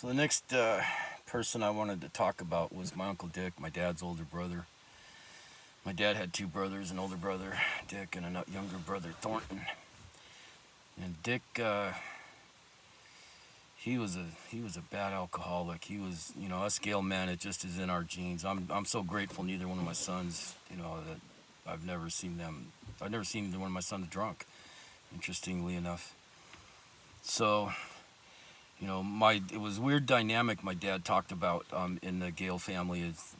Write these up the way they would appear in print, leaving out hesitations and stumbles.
So the next person I wanted to talk about was my Uncle Dick, my dad's older brother. My dad had two brothers, an older brother, Dick, and a younger brother, Thornton. And Dick, he was a bad alcoholic. He was, us Gale men, it just is in our genes. I'm so grateful neither one of my sons, that I've never seen either one of my sons drunk. Interestingly enough, so my it was weird dynamic my dad talked about in the Gale family is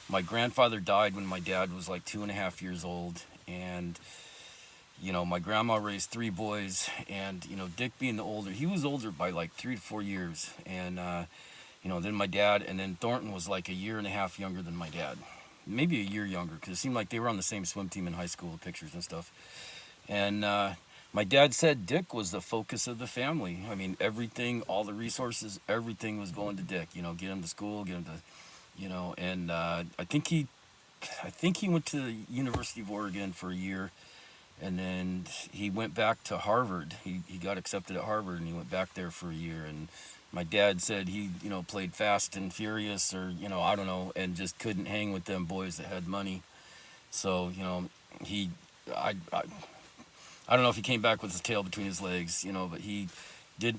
my grandfather died when my dad was like 2.5 years old, and my grandma raised three boys, and Dick being the older, he was older by like 3 to 4 years, and then my dad, and then Thornton was like a year and a half younger than my dad, maybe a year younger, because it seemed like they were on the same swim team in high school, pictures and stuff. And my dad said Dick was the focus of the family. I mean, everything, all the resources, everything was going to Dick. Get him to school, get him to, and I think he went to the University of Oregon for a year, and then he went back to Harvard. He got accepted at Harvard, and he went back there for a year. And my dad said he, played Fast and Furious, or I don't know, and just couldn't hang with them boys that had money. So he, I don't know if he came back with his tail between his legs, but he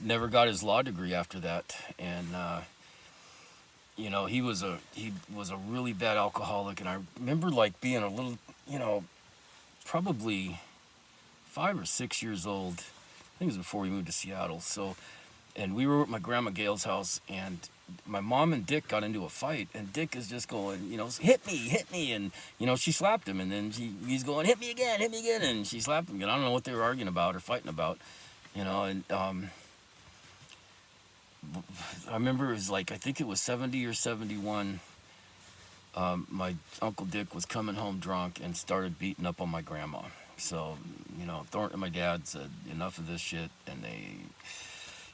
never got his law degree after that, and he was a really bad alcoholic, and I remember like being a little, probably 5 or 6 years old. I think it was before we moved to Seattle. So, and we were at my grandma Gail's house, and my mom and Dick got into a fight, and Dick is just going, hit me, and she slapped him, and then he's going, hit me again, and she slapped him again. I don't know what they were arguing about or fighting about, and I remember it was like, I think it was 70 or 71. My Uncle Dick was coming home drunk and started beating up on my grandma. So, Thornton and my dad said, enough of this shit, and they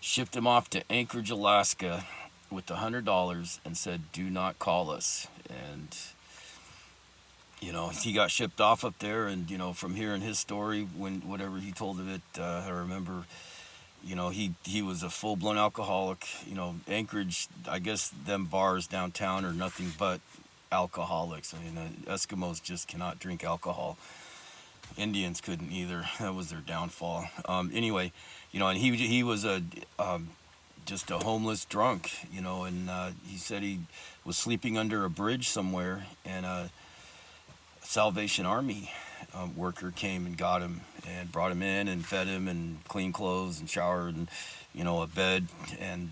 shipped him off to Anchorage, Alaska with $100 and said, do not call us. And, he got shipped off up there, and, from hearing his story, whatever he told of it, I remember, he was a full-blown alcoholic. Anchorage, I guess them bars downtown are nothing but alcoholics. I mean, Eskimos just cannot drink alcohol. Indians couldn't either. That was their downfall. Anyway, and he was just a homeless drunk, and he said he was sleeping under a bridge somewhere, and a Salvation Army worker came and got him and brought him in and fed him and cleaned clothes and showered and a bed, and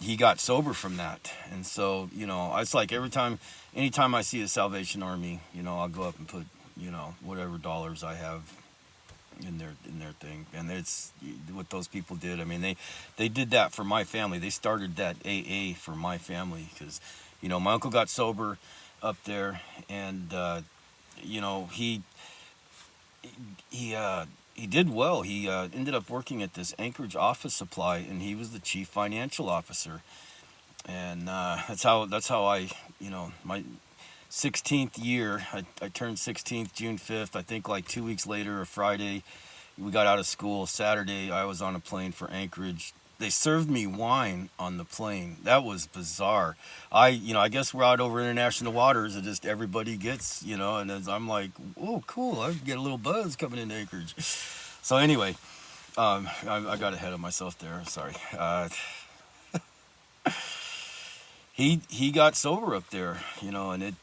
he got sober from that. And so it's like anytime I see a Salvation Army, I'll go up and put whatever dollars I have in their thing. And it's what those people did. I mean, they did that for my family. They started that AA for my family, because my uncle got sober up there, and he did well. He ended up working at this Anchorage office supply, and he was the chief financial officer. And that's how I, my 16th year, I turned 16th June 5th. I think like 2 weeks later, a Friday, we got out of school. Saturday, I was on a plane for Anchorage. They served me wine on the plane. That was bizarre. I guess we're out over international waters, and just everybody gets, and as I'm like, oh, cool, I get a little buzz coming into Anchorage. So anyway, I got ahead of myself there. Sorry. He got sober up there, and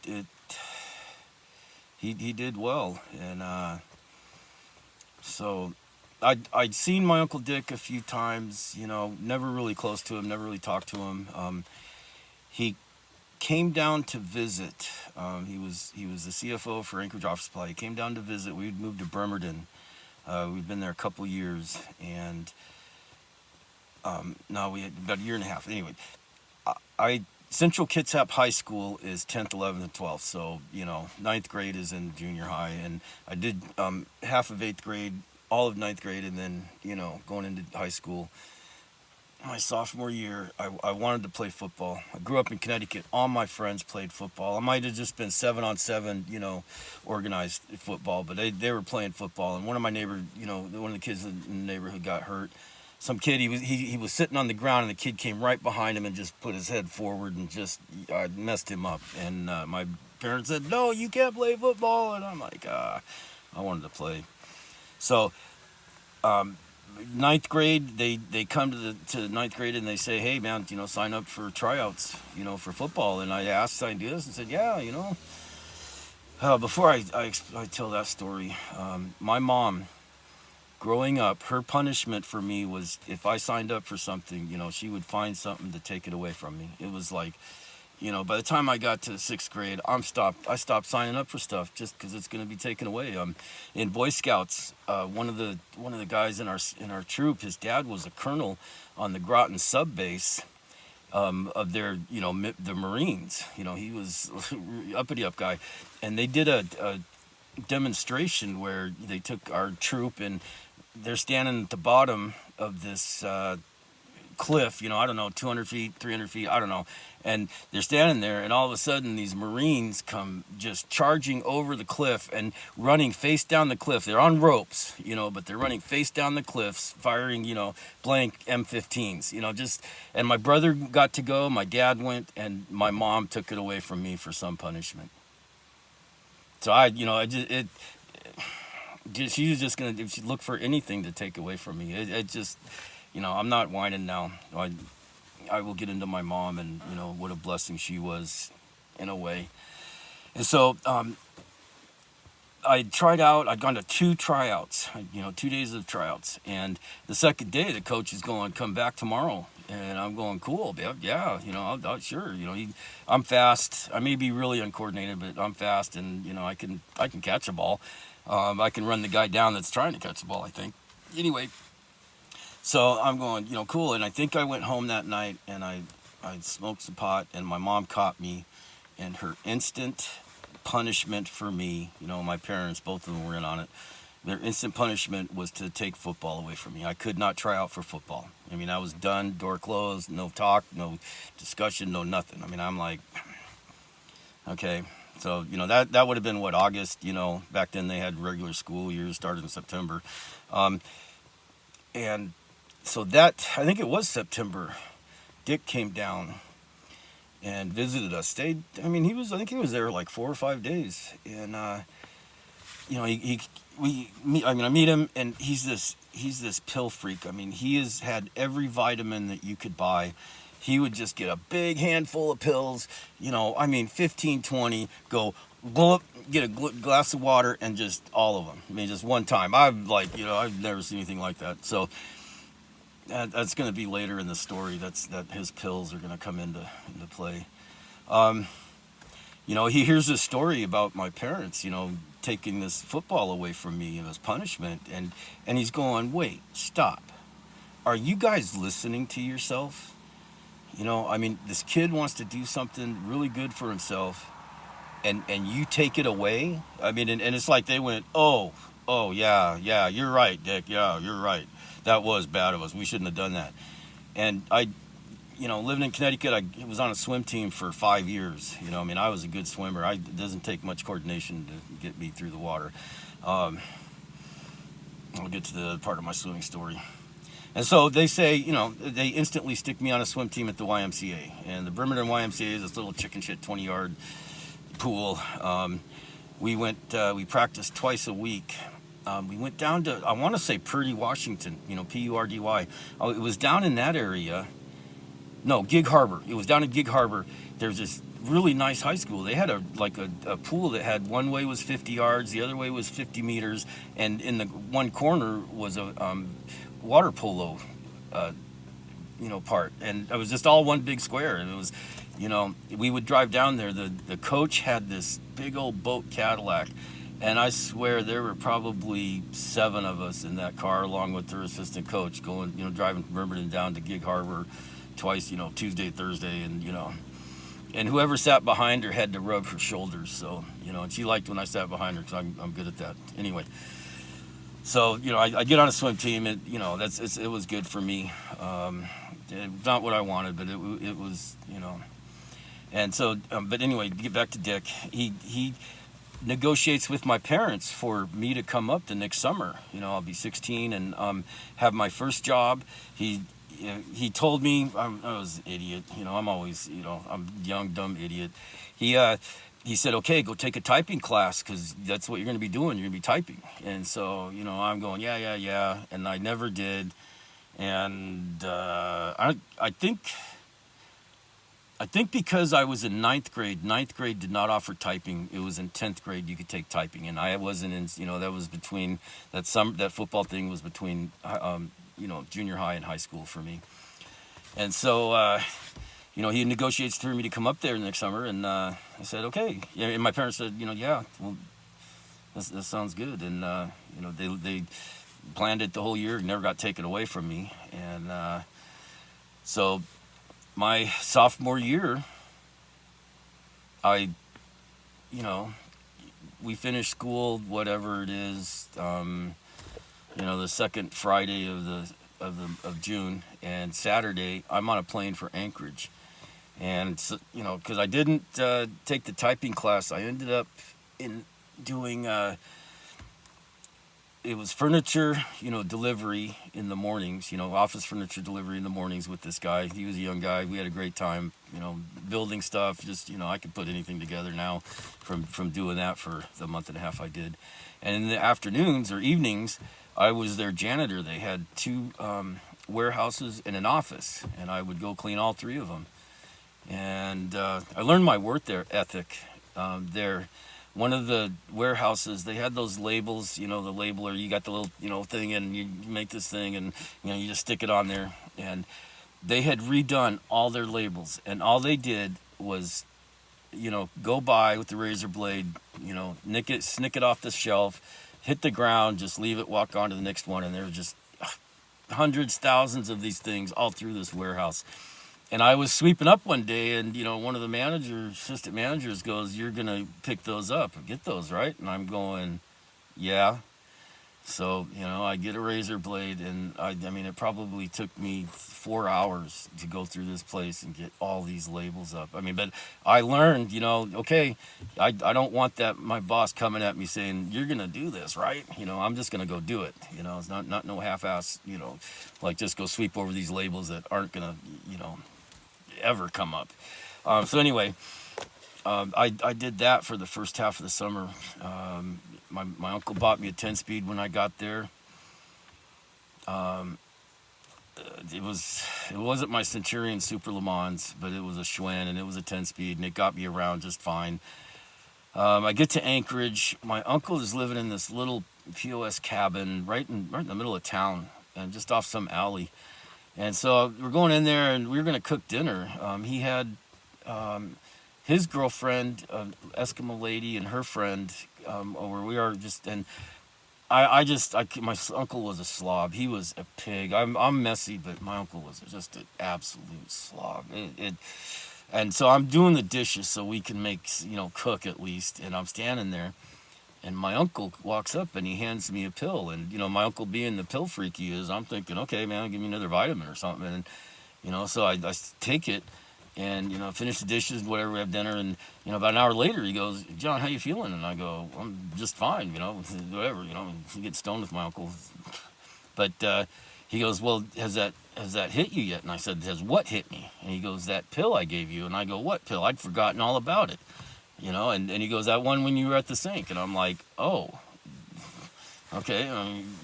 he did well, and so I'd seen my Uncle Dick a few times, never really close to him, never really talked to him. He came down to visit. He was the CFO for Anchorage Office Supply. He came down to visit. We'd moved to Bremerton. We'd been there a couple years, and no, we had about a year and a half. Anyway, Central Kitsap High School is 10th, 11th, and 12th. So, ninth grade is in junior high. And I did half of 8th grade, all of ninth grade, and then, going into high school. My sophomore year, I wanted to play football. I grew up in Connecticut. All my friends played football. I might have just been 7-on-7, organized football, but they were playing football. And one of my neighbors, one of the kids in the neighborhood got hurt. some kid, he was sitting on the ground, and the kid came right behind him and just put his head forward and just messed him up. And my parents said, "No, you can't play football." And I'm like, I wanted to play. So ninth grade, they come to ninth grade, and they say, "Hey man, sign up for tryouts, for football." And I asked, "I do this?" And said, "Yeah, Before I tell that story, my mom, growing up, her punishment for me was if I signed up for something, she would find something to take it away from me. It was like, by the time I got to sixth grade, I stopped signing up for stuff just because it's going to be taken away. In Boy Scouts, one of the guys in our troop, his dad was a colonel on the Groton sub base of their, the Marines. He was uppity up guy, and they did a demonstration where they took our troop, and they're standing at the bottom of this cliff, I don't know, 200 feet, 300 feet, I don't know. And they're standing there, and all of a sudden these Marines come just charging over the cliff and running face down the cliff. They're on ropes, but they're running face down the cliffs, firing, blank M15s, and my brother got to go, my dad went, and my mom took it away from me for some punishment. So she was just going to look for anything to take away from me. It just, I'm not whining now. I will get into my mom and, what a blessing she was in a way. And so I tried out. I'd gone to 2 tryouts, 2 days of tryouts. And the second day, the coach is going, "Come back tomorrow." And I'm going, "Cool, babe. Yeah, I'll sure. I'm fast. I may be really uncoordinated, but I'm fast, and, I can catch a ball. I can run the guy down that's trying to catch the ball, I think." Anyway, so I'm going, cool. And I think I went home that night, and I smoked some pot, and my mom caught me, and her instant punishment for me, my parents, both of them were in on it. Their instant punishment was to take football away from me. I could not try out for football. I was done, door closed, no talk, no discussion, no nothing. I'm like, okay. So, that would have been what, August, back then they had regular school years started in September. And so that, I think it was September, Dick came down and visited us. I think he was there like 4 or 5 days. And, I meet him, and he's this pill freak. He has had every vitamin that you could buy. He would just get a big handful of pills, 15, 20, go gulp, get a glass of water, and just all of them. Just one time. I've never seen anything like that. So that's going to be later in the story. That his pills are going to come into play. He hears this story about my parents, taking this football away from me as punishment, and he's going, "Wait, stop. Are you guys listening to yourself? This kid wants to do something really good for himself, and you take it away?" And it's like they went, oh, yeah, you're right, Dick. Yeah, you're right. That was bad of us. We shouldn't have done that. And I, living in Connecticut, I was on a swim team for 5 years. I was a good swimmer. It doesn't take much coordination to get me through the water. I'll get to the part of my swimming story. And so they say, they instantly stick me on a swim team at the YMCA. And the Bremerton YMCA is this little chicken shit 20-yard pool. We practiced twice a week. We went down to, I want to say Purdy, Washington, Purdy. It was down in that area. No, Gig Harbor. It was down in Gig Harbor. There's this really nice high school. They had a pool that had one way was 50 yards, the other way was 50 meters, and in the one corner was a water polo part, and it was just all one big square. And it was, we would drive down there. The coach had this big old boat Cadillac, and I swear there were probably 7 of us in that car, along with their assistant coach, going, driving from Bremerton down to Gig Harbor twice, Tuesday, Thursday, and whoever sat behind her had to rub her shoulders. So, and she liked when I sat behind her, because I'm good at that. Anyway, so, I get on a swim team, and, it was good for me. Not what I wanted, but it was, and so, but anyway, to get back to Dick, negotiates with my parents for me to come up the next summer. I'll be 16 and have my first job. He told me I was an idiot. I'm always, I'm a young dumb idiot. He said, okay, go take a typing class because that's what you're going to be doing. You're going to be typing. And so, I'm going, yeah. And I never did. And I think because I was in ninth grade did not offer typing. It was in 10th grade you could take typing. And I wasn't in, that was between, that football thing was between, junior high and high school for me. And so, he negotiates for me to come up there next summer, and I said, okay. Yeah, and my parents said, yeah, well, that sounds good. And, they planned it the whole year, never got taken away from me. And so my sophomore year, we finished school, whatever it is, the second Friday of June, and Saturday I'm on a plane for Anchorage. And so, because I didn't take the typing class, I ended up doing it was furniture, delivery in the mornings, office furniture delivery in the mornings with this guy. He was a young guy. We had a great time, building stuff. Just, I could put anything together now from doing that for the month and a half I did. And in the afternoons or evenings, I was their janitor. They had 2 warehouses and an office, and I would go clean all 3 of them. And I learned my work ethic there. One of the warehouses, they had those labels, the labeler, you got the little, thing, and you make this thing, and, you just stick it on there. And they had redone all their labels, and all they did was, go by with the razor blade, snick it off the shelf, hit the ground, just leave it, walk on to the next one. And there were just hundreds, thousands of these things all through this warehouse. And I was sweeping up one day, and, one of the assistant managers goes, you're going to pick those up, get those, right? And I'm going, yeah. So, I get a razor blade, and I mean, it probably took me 4 hours to go through this place and get all these labels up. I mean, but I learned, okay, I don't want my boss coming at me saying, you're going to do this, right? I'm just going to go do it. It's not no half-ass, like just go sweep over these labels that aren't going to, ever come up. So anyway, I did that for the first half of the summer. My uncle bought me a 10-speed when I got there. It wasn't my Centurion Super Le Mans, but it was a Schwinn, and it was a 10-speed, and it got me around just fine. I get to Anchorage. My uncle is living in this little POS cabin right in the middle of town, and just off some alley. And so we're going in there, and we were going to cook dinner. He had his girlfriend, Eskimo lady, and her friend over. We are just, and my uncle was a slob. He was a pig. I'm messy, but my uncle was just an absolute slob. And so I'm doing the dishes so we can cook at least. And I'm standing there, and my uncle walks up and he hands me a pill. And, my uncle being the pill freak he is, I'm thinking, okay, man, give me another vitamin or something. And, so I take it and, finish the dishes, whatever, we have dinner. And, about an hour later, he goes, John, how you feeling? And I go, I'm just fine, whatever, you get stoned with my uncle. But he goes, well, has that hit you yet? And I said, has what hit me? And he goes, that pill I gave you. And I go, what pill? I'd forgotten all about it. And he goes, that one when you were at the sink. And I'm like, oh, okay,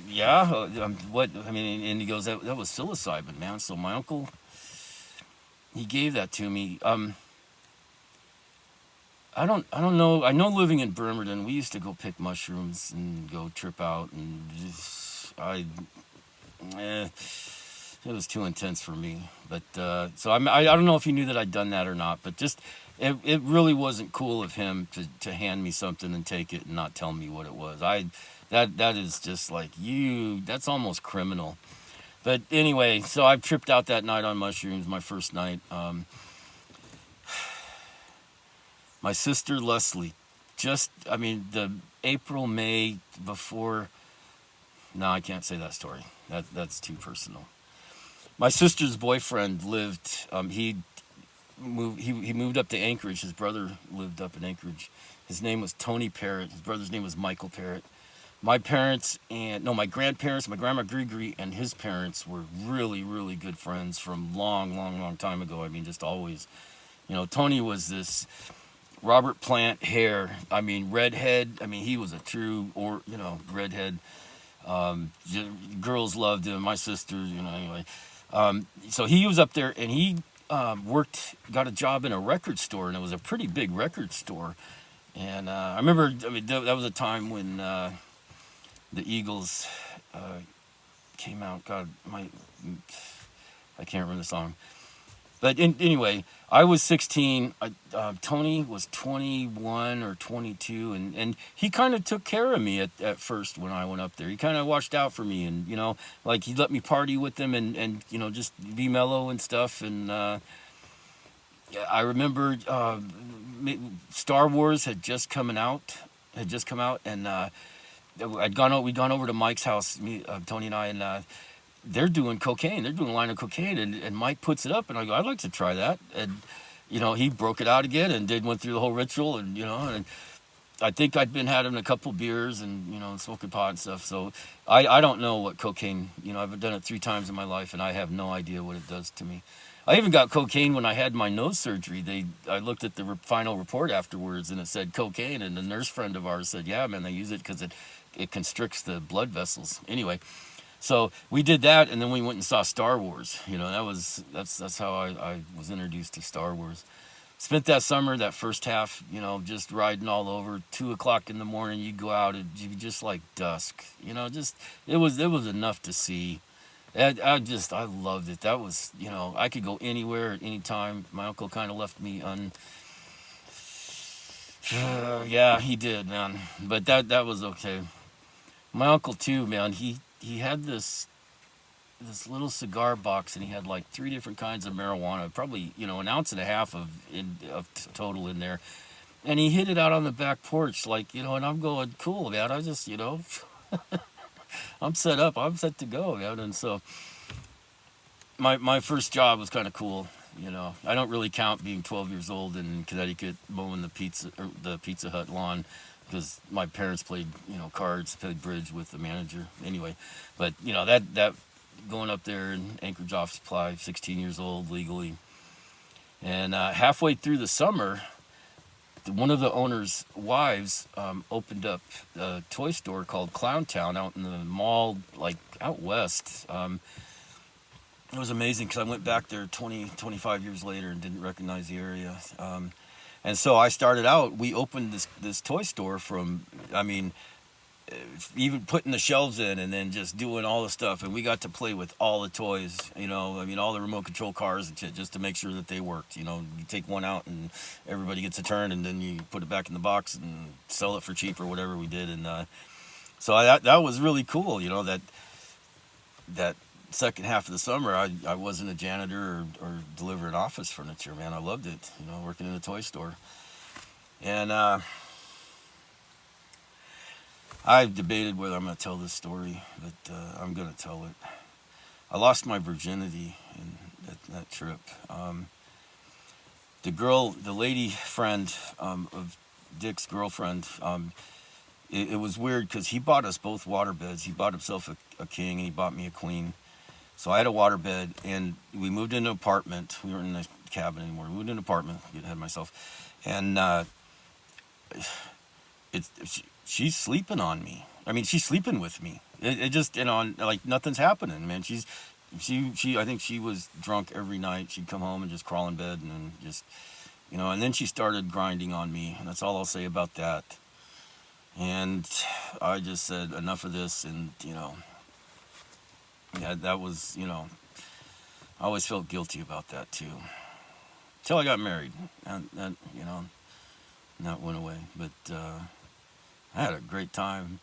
yeah, what, and he goes, that was psilocybin, man. So my uncle, he gave that to me. I don't know. I know living in Bremerton, we used to go pick mushrooms and go trip out, and it was too intense for me. But so I don't know if he knew that I'd done that or not, but just it really wasn't cool of him to hand me something and take it and not tell me what it was. That is just like that's almost criminal. But anyway, so I tripped out that night on mushrooms, my first night. My sister Leslie, the April, May before. No, I can't say that story. That's too personal. My sister's boyfriend lived. he moved up to Anchorage. His brother lived up in Anchorage. His name was Tony Parrott. His brother's name was Michael Parrott. My parents and no, my grandparents, my grandma Grigri and his parents were really, really good friends from long, long, long time ago. I mean, just always. Tony was this Robert Plant hair. I mean, redhead. I mean, he was a true redhead. Girls loved him. My sisters, anyway. So he was up there, and he got a job in a record store, and it was a pretty big record store. And I remember, that was a time when the Eagles came out. God, I can't remember the song. But anyway, I was 16. Tony was 21 or 22, and he kind of took care of me at first when I went up there. He kind of watched out for me, and like he let me party with him, and just be mellow and stuff. And I remember Star Wars had just come out, and we'd gone over to Mike's house, Tony and I, and they're doing cocaine. They're doing a line of cocaine, and Mike puts it up, and I go, I'd like to try that. And he broke it out again and went through the whole ritual, and I think I'd been having a couple beers and smoking pot and stuff. So I don't know what cocaine. I've done it 3 times in my life, and I have no idea what it does to me. I even got cocaine when I had my nose surgery. I looked at the final report afterwards, and it said cocaine, and a nurse friend of ours said, yeah, man, they use it because it constricts the blood vessels. Anyway. So we did that, and then we went and saw Star Wars. That's how I was introduced to Star Wars. Spent that summer, that first half, just riding all over. 2:00 in the morning, you go out, and you just like dusk. It was enough to see. I loved it. That was, I could go anywhere at any time. My uncle kind of left me yeah, he did, man. But that was okay. My uncle too, man. He had this little cigar box, and he had like 3 different kinds of marijuana, probably an ounce and a half of total in there, and he hid it out on the back porch, like and I'm going, cool, man. I just I'm set up. I'm set to go, man. And so my first job was kind of cool. I don't really count being 12 years old in Connecticut mowing the Pizza Hut lawn, because my parents played, cards, played bridge with the manager. Anyway, but that going up there in Anchorage Office Supply, 16 years old legally, and halfway through the summer, one of the owner's wives opened up a toy store called Clown Town out in the mall, like out west. It was amazing because I went back there 25 years later and didn't recognize the area. And so I started out, we opened this toy store from, even putting the shelves in and then just doing all the stuff. And we got to play with all the toys, all the remote control cars and shit, just to make sure that they worked. You take one out and everybody gets a turn, and then you put it back in the box and sell it for cheap or whatever we did. And so that was really cool, that second half of the summer, I wasn't a janitor or delivering office furniture, man. I loved it, working in a toy store. And I've debated whether I'm going to tell this story, but I'm going to tell it. I lost my virginity in that trip. The lady friend of Dick's girlfriend, it was weird because he bought us both water beds. He bought himself a king, and he bought me a queen. So I had a waterbed, and we moved into an apartment. We weren't in a cabin anymore. We moved into an apartment. I had myself, and she's sleeping on me. She's sleeping with me. It just like nothing's happening, man. She I think she was drunk every night. She'd come home and just crawl in bed, and then just and then she started grinding on me, and that's all I'll say about that. And I just said enough of this, and yeah, that was, I always felt guilty about that too. Till I got married, and that went away. But I had a great time.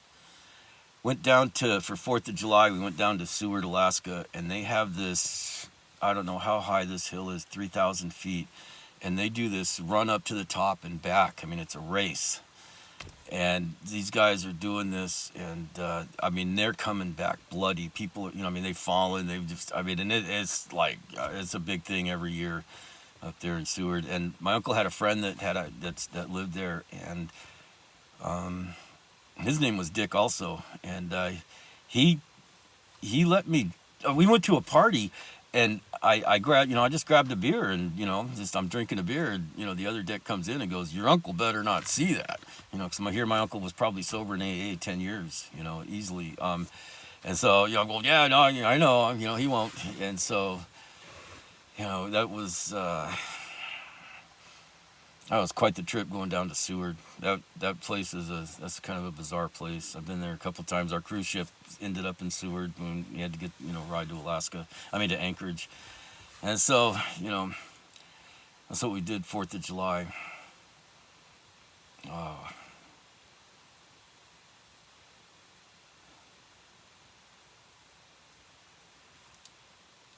Went down for 4th of July, we went down to Seward, Alaska, and they have this, I don't know how high this hill is, 3,000 feet, and they do this run up to the top and back. It's a race. And these guys are doing this, and they're coming back bloody. People, they've fallen. They've just, and it's like it's a big thing every year. up there in Seward. And my uncle had a friend that lived there, and um, his name was Dick also, and he he let me. We went to a party, and I grabbed, I just grabbed a beer, and just I'm drinking a beer, and the other Dick comes in and goes, "Your uncle better not see that," because my uncle was probably sober in AA 10 years, easily. And so I'm going, "Yeah, no, I know, he won't," and so that was. That was quite the trip going down to Seward. That place that's kind of a bizarre place. I've been there a couple of times. Our cruise ship ended up in Seward when we had to get ride to Alaska. I mean to Anchorage, and so that's what we did 4th of July. Oh,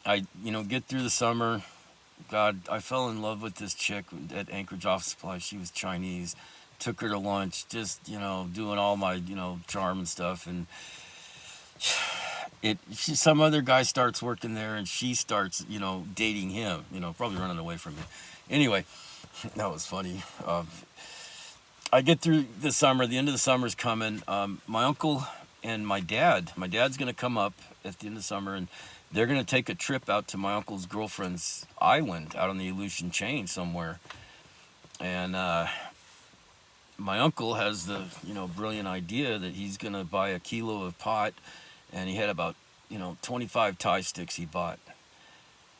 I get through the summer. God, I fell in love with this chick at Anchorage Office Supply. She was Chinese. Took her to lunch, just doing all my charm and stuff, and some other guy starts working there, and she starts dating him, probably running away from me. Anyway, that was funny. I get through the summer. The end of the summer's coming. My uncle and my dad's gonna come up at the end of the summer, and they're gonna take a trip out to my uncle's girlfriend's island out on the Aleutian Chain somewhere. And my uncle has the brilliant idea that he's gonna buy a kilo of pot, and he had about 25 Thai sticks he bought,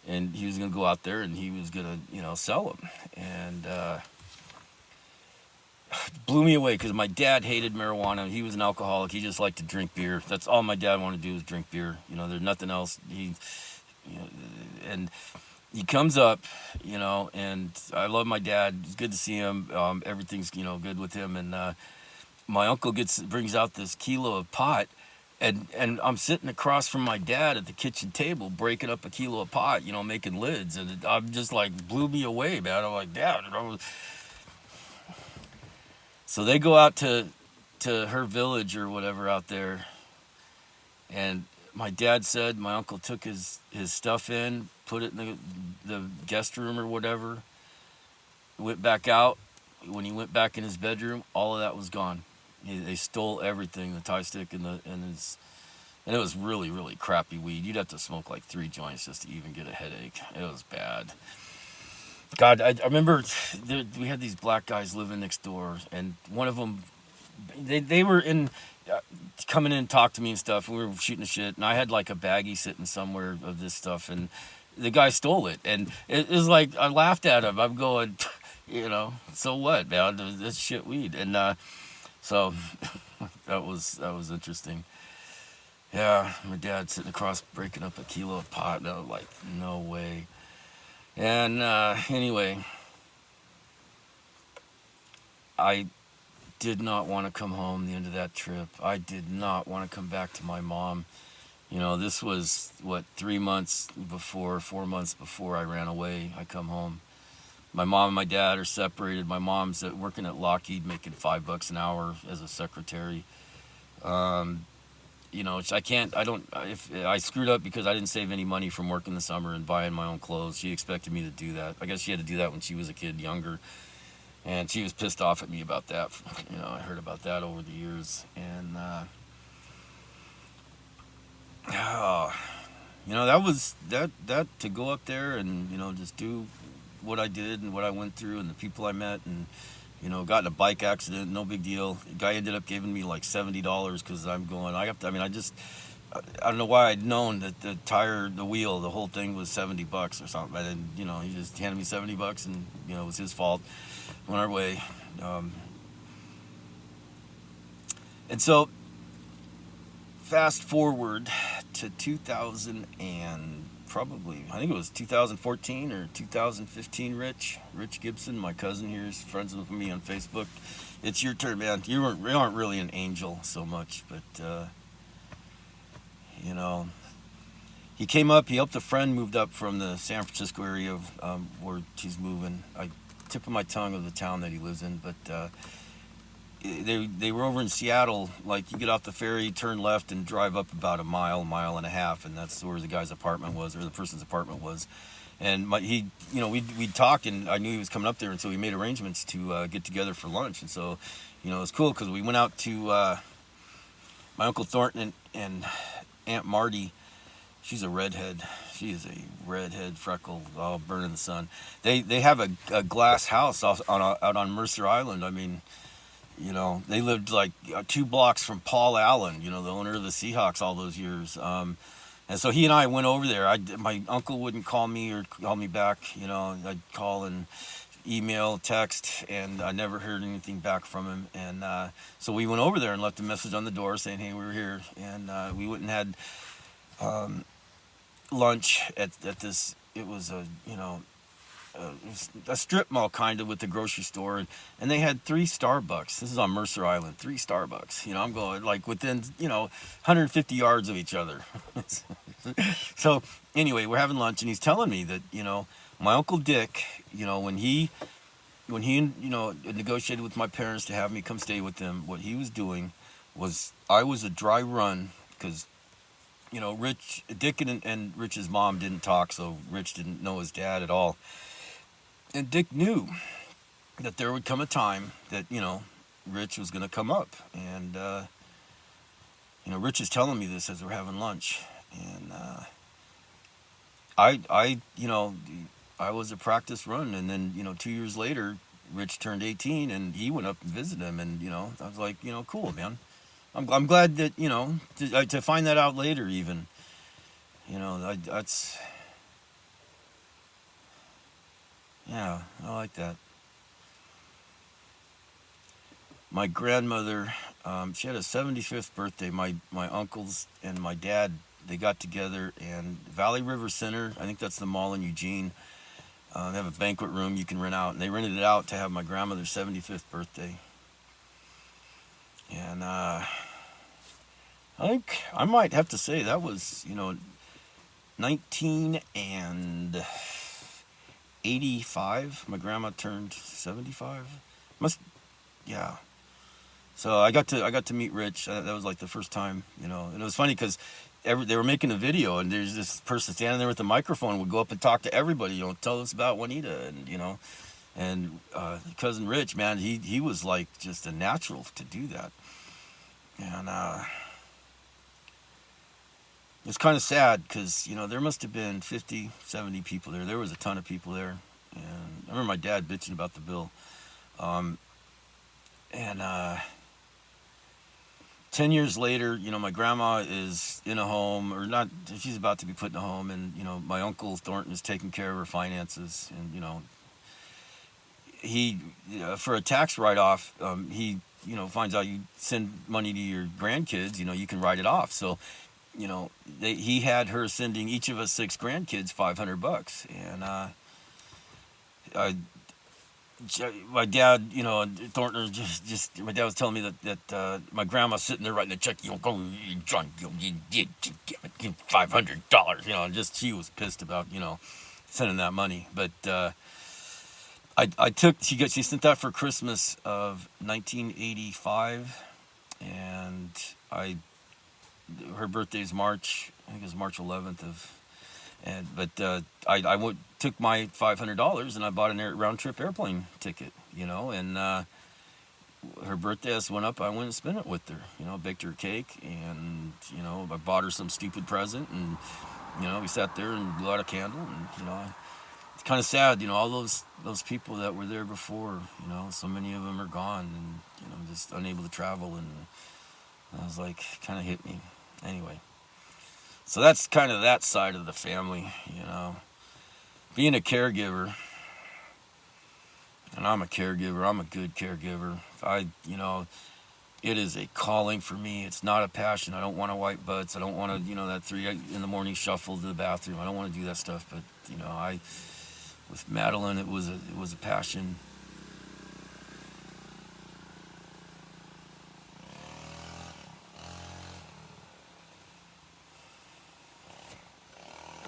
and he was gonna go out there and he was gonna sell them. And blew me away because my dad hated marijuana. He was an alcoholic. He just liked to drink beer. That's all my dad wanted to do was drink beer. There's nothing else. And he comes up, and I love my dad. It's good to see him. Everything's good with him. And my uncle brings out this kilo of pot, and I'm sitting across from my dad at the kitchen table breaking up a kilo of pot, making lids, and I'm just like blew me away, man. I'm like, Dad. So they go out to her village or whatever out there, and my dad said my uncle took his stuff in, put it in the guest room or whatever, went back out. When he went back in his bedroom, all of that was gone. They stole everything, the Thai stick and it was really, really crappy weed. You'd have to smoke like 3 joints just to even get a headache. It was bad. God, I remember we had these black guys living next door, and one of them, they were coming in and talk to me and stuff. We were shooting the shit, and I had like a baggie sitting somewhere of this stuff, and the guy stole it. And it was like, I laughed at him. I'm going, so what, man? That's shit weed. And so that was interesting. Yeah, my dad sitting across breaking up a kilo of pot, and I was like, no way. And anyway, I did not want to come home the end of that trip. I did not want to come back to my mom. This was, 3 months before, 4 months before I ran away. I come home. My mom and my dad are separated. My mom's working at Lockheed making $5 an hour as a secretary. If I screwed up because I didn't save any money from working the summer and buying my own clothes. She expected me to do that. I guess she had to do that when she was a kid, younger. And she was pissed off at me about that. I heard about that over the years. And, that was, that to go up there and, just do what I did and what I went through and the people I met and, got in a bike accident, no big deal. The guy ended up giving me like $70 because I don't know why I'd known that the wheel, the whole thing was $70 or something. I didn't, he just handed me $70 and, it was his fault. Went our way. And so, fast forward to 2000 and probably, I think it was 2014 or 2015, Rich Gibson, my cousin here, is friends with me on Facebook. It's your turn, man. You aren't really an angel so much, but, he came up, he helped a friend, moved up from the San Francisco area where he's moving. I tip of my tongue of the town that he lives in, but they were over in Seattle. Like, you get off the ferry, turn left, and drive up about a mile and a half, and that's where the guy's apartment was, or the person's apartment was. And he, we'd talk, and I knew he was coming up there, and so we made arrangements to get together for lunch. And so, it was cool because we went out to my Uncle Thornton and Aunt Marty. She's a redhead. She is a redhead, freckle, all burning in the sun. They have a glass house out on Mercer Island. I mean, they lived like 2 blocks from Paul Allen, the owner of the Seahawks all those years. And so he and I went over there. My uncle wouldn't call me or call me back. I'd call and email, text, and I never heard anything back from him. And so we went over there and left a message on the door saying, hey, we're here. And we went and had lunch at this. It was a strip mall kind of with the grocery store, and they had 3 Starbucks. This is on Mercer Island, 3 Starbucks. I'm going like within 150 yards of each other. So anyway, we're having lunch, and he's telling me that my Uncle Dick, when he negotiated with my parents to have me come stay with them, what he was doing was I was a dry run because Dick and Rich's mom didn't talk, so Rich didn't know his dad at all. And Dick knew that there would come a time that, Rich was going to come up. And, Rich is telling me this as we're having lunch. And I was a practice run. And then, 2 years later, Rich turned 18 and he went up and visited him. And, I was like, cool, man. I'm glad that, to find that out later even, that's... Yeah, I like that. My grandmother, she had a 75th birthday. My uncles and my dad, they got together, and Valley River Center, I think that's the mall in Eugene, they have a banquet room you can rent out, and they rented it out to have my grandmother's 75th birthday. And I think I might have to say that was, 1985. My grandma turned 75. Yeah. So I got to meet Rich. That was like the first time, and it was funny because they were making a video, and there's this person standing there with a microphone would go up and talk to everybody, tell us about Juanita, and cousin Rich, man, he was like just a natural to do that. And it's kind of sad because, there must have been 50, 70 people there. There was a ton of people there. And I remember my dad bitching about the bill. And 10 years later, my grandma is in a home, or not, she's about to be put in a home. And, my Uncle Thornton is taking care of her finances. And, he, for a tax write-off, he, finds out you send money to your grandkids, you can write it off. So, he had her sending each of us 6 grandkids $500, and my dad, Thornton, just my dad was telling me that my grandma's sitting there writing the check. Go, John, you did give $500. And just she was pissed about sending that money. But she sent that for Christmas of 1985, and her birthday is March. I think it was March 11th I took my $500 and I bought a round trip airplane ticket, and her birthday just went up. I went and spent it with her, baked her a cake, and I bought her some stupid present, and we sat there and blew out a candle, and it's kind of sad, all those people that were there before, so many of them are gone, and just unable to travel, and I was like, kind of hit me. Anyway, so that's kind of that side of the family, being a caregiver, and I'm a caregiver. I'm a good caregiver. It is a calling for me. It's not a passion. I don't want to wipe butts. I don't want to, that 3 in the morning shuffle to the bathroom. I don't want to do that stuff. But with Madeline, it was a passion,